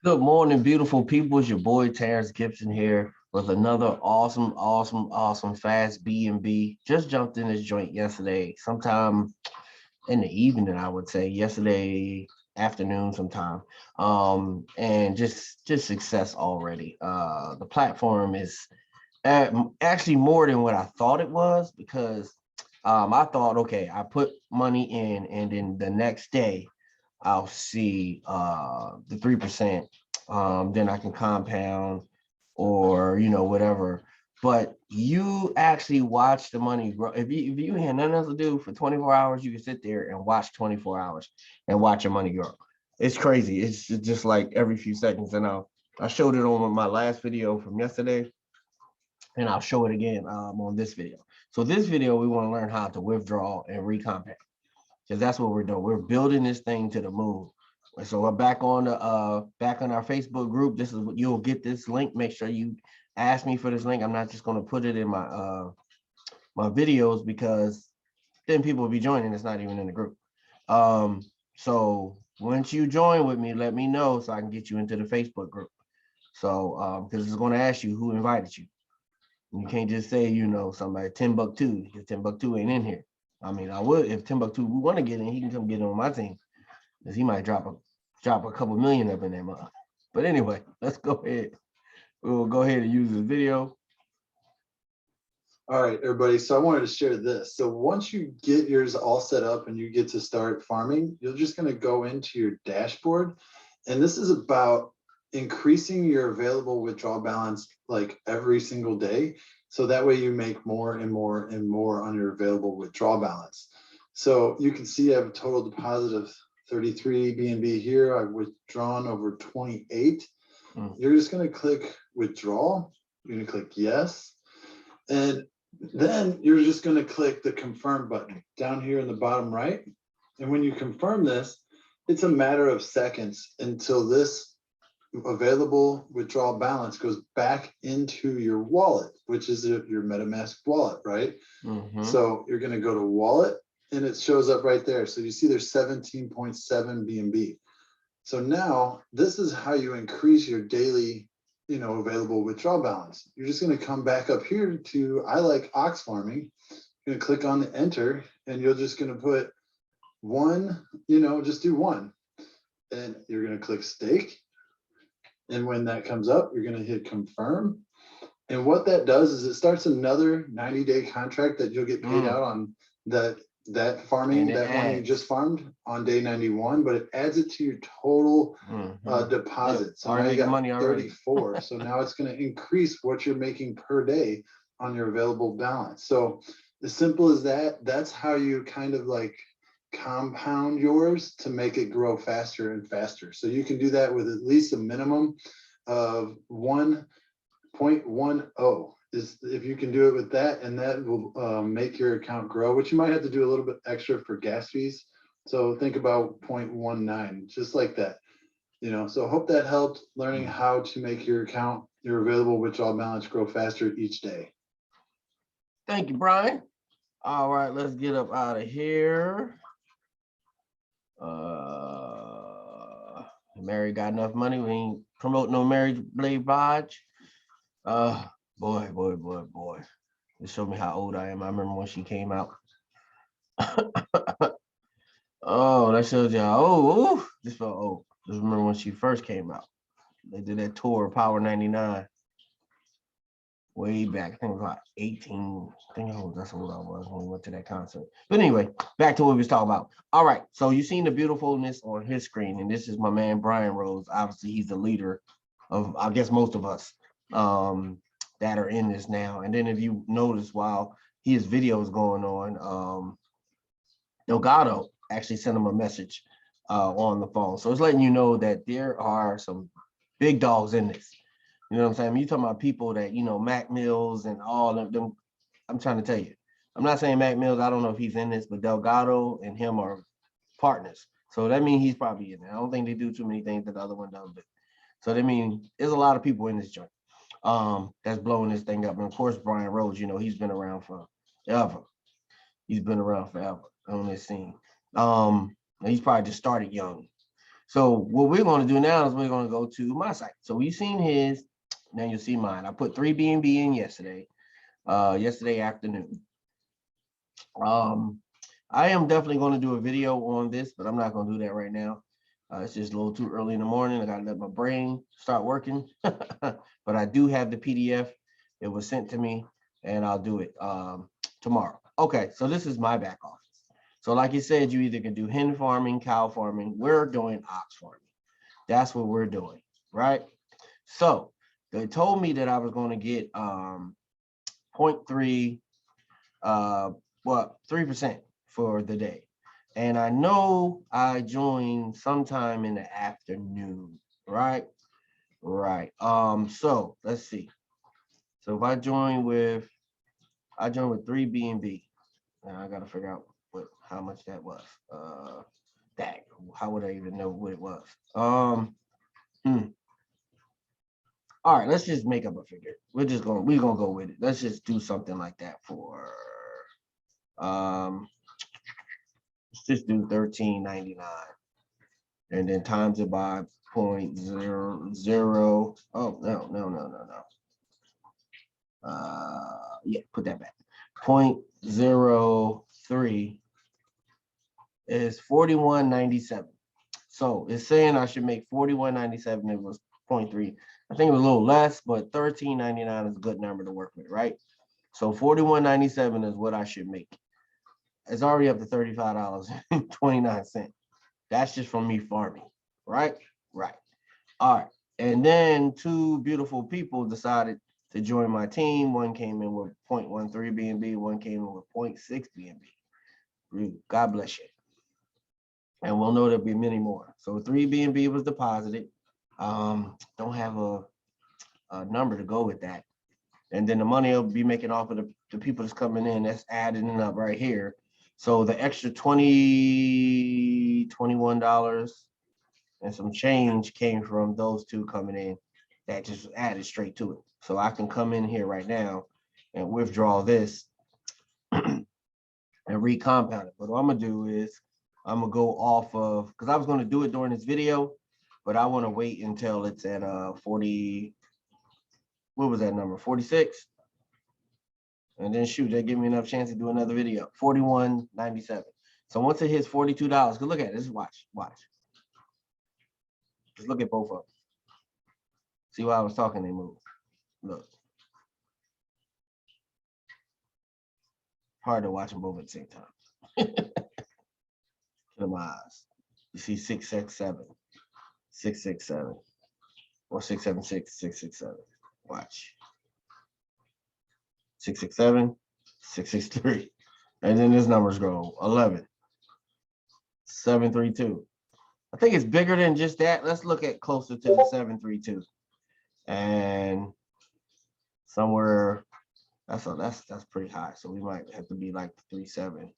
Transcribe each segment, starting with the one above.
Good morning, beautiful people. It's your boy Terrence Gibson here with another awesome fast B&B. Just jumped in this joint yesterday, sometime in the evening, I would say, yesterday afternoon sometime. And just success already. The platform is actually more than what I thought it was because I thought, okay, I put money in and then the next day I'll see the 3%. Then I can compound or whatever. But you actually watch the money grow. If you had nothing else to do for 24 hours, you can sit there and watch 24 hours and watch your money grow. It's crazy. It's just like every few seconds. And I showed it on my last video from yesterday, and I'll show it again on this video. So this video, we want to learn how to withdraw and recompound because that's what we're doing. We're building this thing to the moon. So we're back on our Facebook group. This is what you'll get this link. Make sure you ask me for this link. I'm not just going to put it in my videos because then people will be joining. It's not even in the group. So once you join with me, let me know so I can get you into the Facebook group. So because it's going to ask you who invited you. You can't just say, somebody Timbuktu, because Timbuktu ain't in here. I mean, I would if Timbuktu want to get in, he can come get on my team, because he might drop a couple million up in that month. But anyway, let's go ahead. We'll go ahead and use this video. All right, everybody. So I wanted to share this. So once you get yours all set up and you get to start farming, you're just going to go into your dashboard. And this is about increasing your available withdrawal balance like every single day. So that way you make more and more and more on your available withdrawal balance. So you can see I have a total deposit of 33 BNB here. I've withdrawn over 28. You're just going to click withdrawal. You're going to click yes. And then you're just going to click the confirm button down here in the bottom right. And when you confirm this, it's a matter of seconds until this available withdrawal balance goes back into your wallet, which is your MetaMask wallet, right? So you're going to go to wallet and it shows up right there. So you see there's 17.7 BNB. So now this is how you increase your daily available withdrawal balance. You're just going to come back up here to I like ox farming. You're going to click on the enter and you're just going to put one, just do one. And you're going to click stake. And when that comes up, you're going to hit confirm. And what that does is it starts another 90-day contract that you'll get paid out on that farming, that one you just farmed on day 91, but it adds it to your total deposit. So now you got money 34. So now it's going to increase what you're making per day on your available balance. So as simple as that, that's how you kind of like compound yours to make it grow faster and faster. So you can do that with at least a minimum of 1.10. Is if you can do it with that, and that will make your account grow, which you might have to do a little bit extra for gas fees. So think about 0.19, just like that. So I hope that helped learning how to make your account, your available withdrawal balance grow faster each day. Thank you, Brian. All right, let's get up out of here. Mary got enough money. We ain't promote no Mary Blade Bodge. Boy. It showed me how old I am. I remember when she came out. Oh, that shows you how old. Just felt old. Just remember when she first came out. They did that tour, Power 99. Way back. I think it was like 18. I think that's how old I was when we went to that concert. But anyway, back to what we was talking about. All right. So you've seen the beautifulness on his screen. And this is my man, Brian Rose. Obviously, he's the leader of, I guess, most of us. That are in this now. And then if you notice while his video is going on, Delgado actually sent him a message on the phone. So it's letting you know that there are some big dogs in this. You know what I'm saying? You're talking about people that, Mac Mills and all of them. I'm trying to tell you. I'm not saying Mac Mills, I don't know if he's in this, but Delgado and him are partners. So that means he's probably in there. I don't think they do too many things that the other one does. But so that means there's a lot of people in this joint. That's blowing this thing up. And of course, Brian Rhodes, he's been around forever. He's been around forever on this scene. He's probably just started young. So what we're going to do now is we're going to go to my site. So we've seen his, now you'll see mine. I put 3 BNB in yesterday afternoon. I am definitely going to do a video on this, but I'm not going to do that right now. It's just a little too early in the morning. I got to let my brain start working. But I do have the PDF. It was sent to me, and I'll do it tomorrow. Okay, so this is my back office. So like you said, you either can do hen farming, cow farming. We're doing ox farming. That's what we're doing, right? So they told me that I was going to get 0.3, 3% for the day. And I know I joined sometime in the afternoon, right? Right. So let's see. So if I join with 3 BNB, and I gotta figure out how much that was. How would I even know what it was? All right, let's just make up a figure. We're gonna go with it. Let's just do something like that for let's just do 13.99 and then times it by 0.00. Oh no. Yeah, put that back. 0.03 is 41.97. So it's saying I should make 41.97. It was 0.3. I think it was a little less, but 13.99 is a good number to work with, right? So 41.97 is what I should make. It's already up to $35.29. That's just from me farming, right? Right. All right. And then 2 beautiful people decided to join my team. One came in with 0.13 BNB, one came in with 0.6 BNB. God bless you. And we'll know there'll be many more. So 3 BNB was deposited. Don't have a number to go with that. And then the money will be making off of the people that's coming in. That's adding up right here. So the extra $21 and some change came from those 2 coming in that just added straight to it. So I can come in here right now and withdraw this and recompound it. But what I'm gonna do is I'm gonna go off of, because I was gonna do it during this video, but I want to wait until it's at 40. What was that number? 46. And then shoot, that give me enough chance to do another video. 41.97. So once it hits $42, because look at it. Just watch. Just look at both of them. See, while I was talking, they move. Look. Hard to watch them both at the same time. Kill my eyes. You see 667, 667, or 676, 667. Watch. 667, 663. And then this numbers go 11, 732. I think it's bigger than just that. Let's look at closer to the 732. And somewhere that's pretty high. So we might have to be like 37.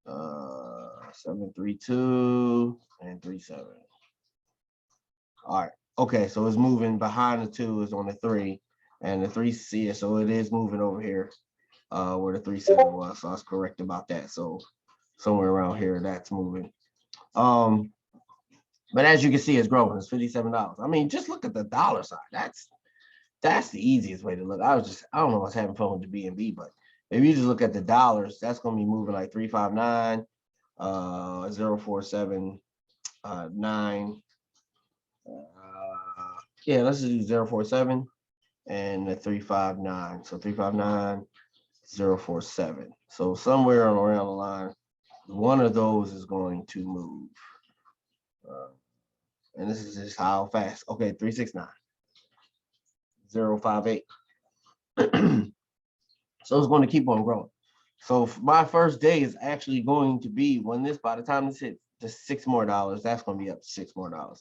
732 and 37. All right. Okay, so it's moving behind the 2 is on the 3, and the 3 see, so it is moving over here where the 37 was. So I was correct about that. So somewhere around here that's moving. But as you can see, it's growing. It's $57. I mean, just look at the dollar sign. That's the easiest way to look. I don't know what's having fun with the BNB, but if you just look at the dollars, that's going to be moving like 359, 0479. Yeah, let's just do 047 and the 359. So 359, 047. So somewhere around the line, one of those is going to move. And this is just how fast. Okay, 369, 058. So it's going to keep on growing. So my first day is actually going to be by the time this hits the $6 more, that's going to be up to $6 more.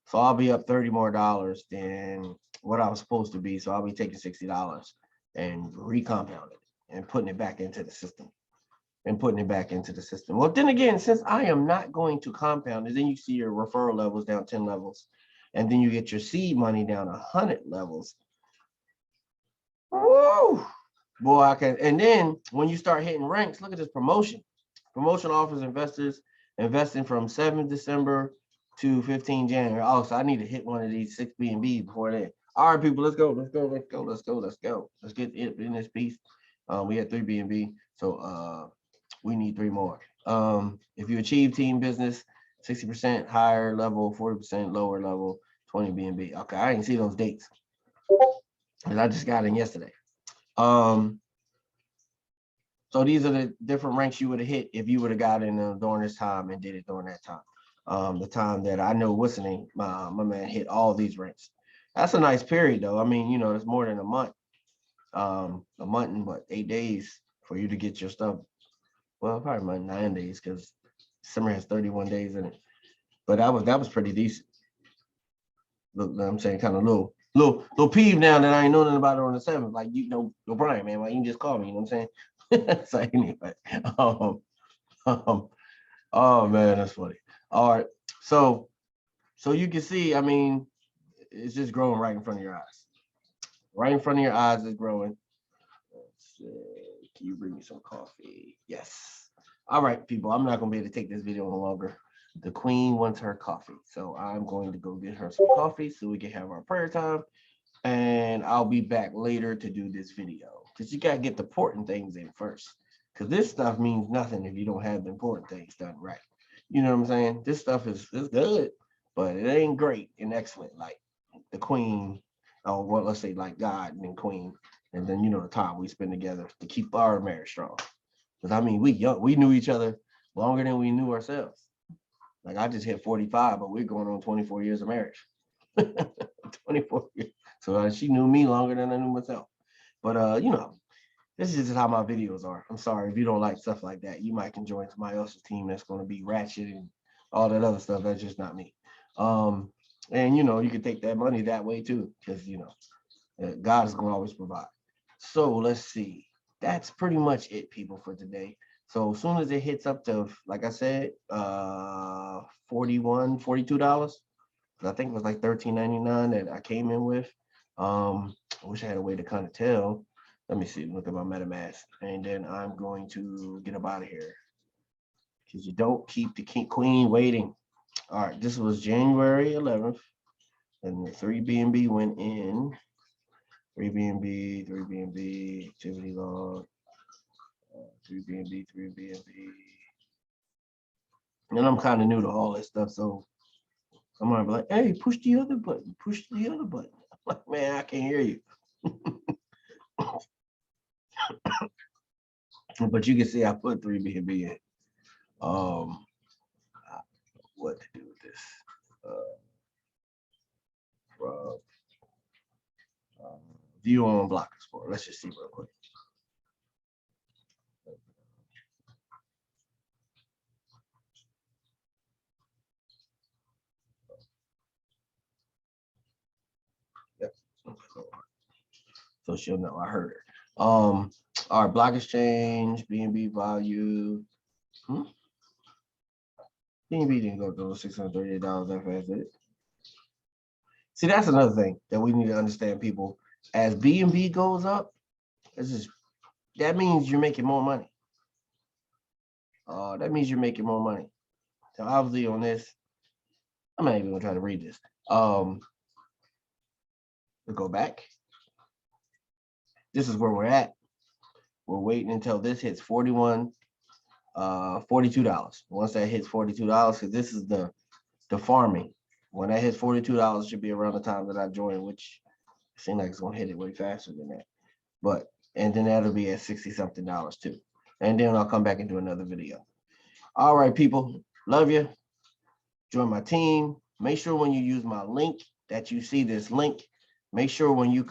So I'll be up $30 more than what I was supposed to be. So I'll be taking $60 and recompounding it and putting it back into the system. Well, then again, since I am not going to compound it, then you see your referral levels down 10 levels, and then you get your seed money down 100 levels. Woo! Boy, I can. And then when you start hitting ranks, look at this promotion. Promotion offers investors investing from 7 December to 15 January. Oh, so I need to hit one of these 6 BNB before then. All right, people, let's go. Let's get it in this piece. We had 3 BNB, so we need 3 more. If you achieve team business, 60% higher level, 40% lower level, 20 BNB. Okay, I didn't see those dates because I just got in yesterday. So these are the different ranks you would have hit if you would have got in during this time and did it during that time. The time that I know what's the name, my man hit all these ranks. That's a nice period though. I mean, you know, it's more than a month. A month and what, 8 days for you to get your stuff. Well, probably 9 days because summer has 31 days in it. But that was pretty decent. Look, I'm saying kind of little peeve now that I ain't know nothing about it on the 7th. Like, you know, Brian, man, why you just call me? You know what I'm saying? So anyway, oh man, that's funny. All right, so you can see, I mean, it's just growing right in front of your eyes. Right in front of your eyes is growing. Let's see, can you bring me some coffee? Yes. All right, people, I'm not gonna be able to take this video no longer. The queen wants her coffee, so I'm going to go get her some coffee so we can have our prayer time, and I'll be back later to do this video because you gotta get the important things in first, because this stuff means nothing if you don't have the important things done right. You know what I'm saying? This stuff is good, but it ain't great and excellent like the queen, or well, let's say like God and then queen, and then you know the time we spend together to keep our marriage strong. Because I mean, we knew each other longer than we knew ourselves. Like I just hit 45, but we're going on 24 years of marriage. 24 years. So she knew me longer than I knew myself. But you know, this is just how my videos are. I'm sorry if you don't like stuff like that. You might can join somebody else's team that's going to be ratchet and all that other stuff. That's just not me. And you know, you can take that money that way too, because you know, God is going to always provide. So let's see. That's pretty much it, people, for today. So as soon as it hits up to, like I said, $41, $42, I think it was like $13.99 that I came in with. I wish I had a way to kind of tell. Let me see, look at my MetaMask. And then I'm going to get up out of here because you don't keep the queen waiting. All right, this was January 11th, and the 3 BNB went in. 3 BNB, activity log, 3 BNB. And I'm kind of new to all that stuff, so I'm gonna be like, hey, push the other button, I'm like, man, I can't hear you. But you can see I put 3 BNB in. What to do with this? View on blockers for. Let's just see real quick. Yep. So she'll know I heard her. Our block exchange, BNB value. BNB didn't go through $638 that fast, did it? See, that's another thing that we need to understand, people. As BNB goes up, that means you're making more money. That means you're making more money. So obviously on this, I'm not even gonna try to read this. We'll go back. This is where we're at. We're waiting until this hits $42. Once that hits $42, because this is the farming. When that hits $42, should be around the time that I join, which seems like it's gonna hit it way faster than that. But and then that'll be at $60-something too. And then I'll come back and do another video. All right, people, love you. Join my team. Make sure when you use my link that you see this link. Make sure when you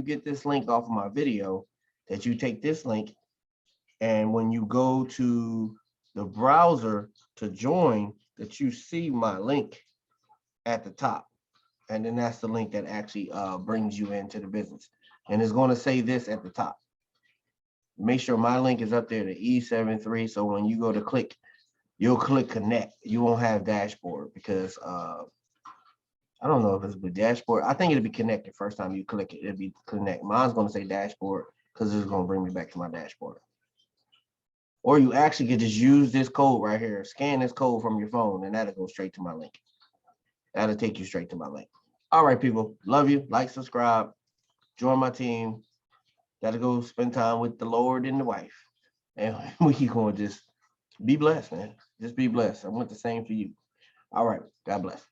get this link off of my video that you take this link, and when you go to the browser to join, that you see my link at the top, and then that's the link that actually brings you into the business, and it's going to say this at the top. Make sure my link is up there to E73, so when you go to click, you'll click connect. You won't have dashboard because I don't know if it's the dashboard. I think it'll be connected first time you click it. It'll be connect. Mine's going to say dashboard because it's going to bring me back to my dashboard. Or you actually could just use this code right here, scan this code from your phone, and that'll go straight to my link. That'll take you straight to my link. All right, people. Love you. Like, subscribe, join my team. Gotta go spend time with the Lord and the wife. And we gonna just be blessed, man. Just be blessed. I want the same for you. All right. God bless.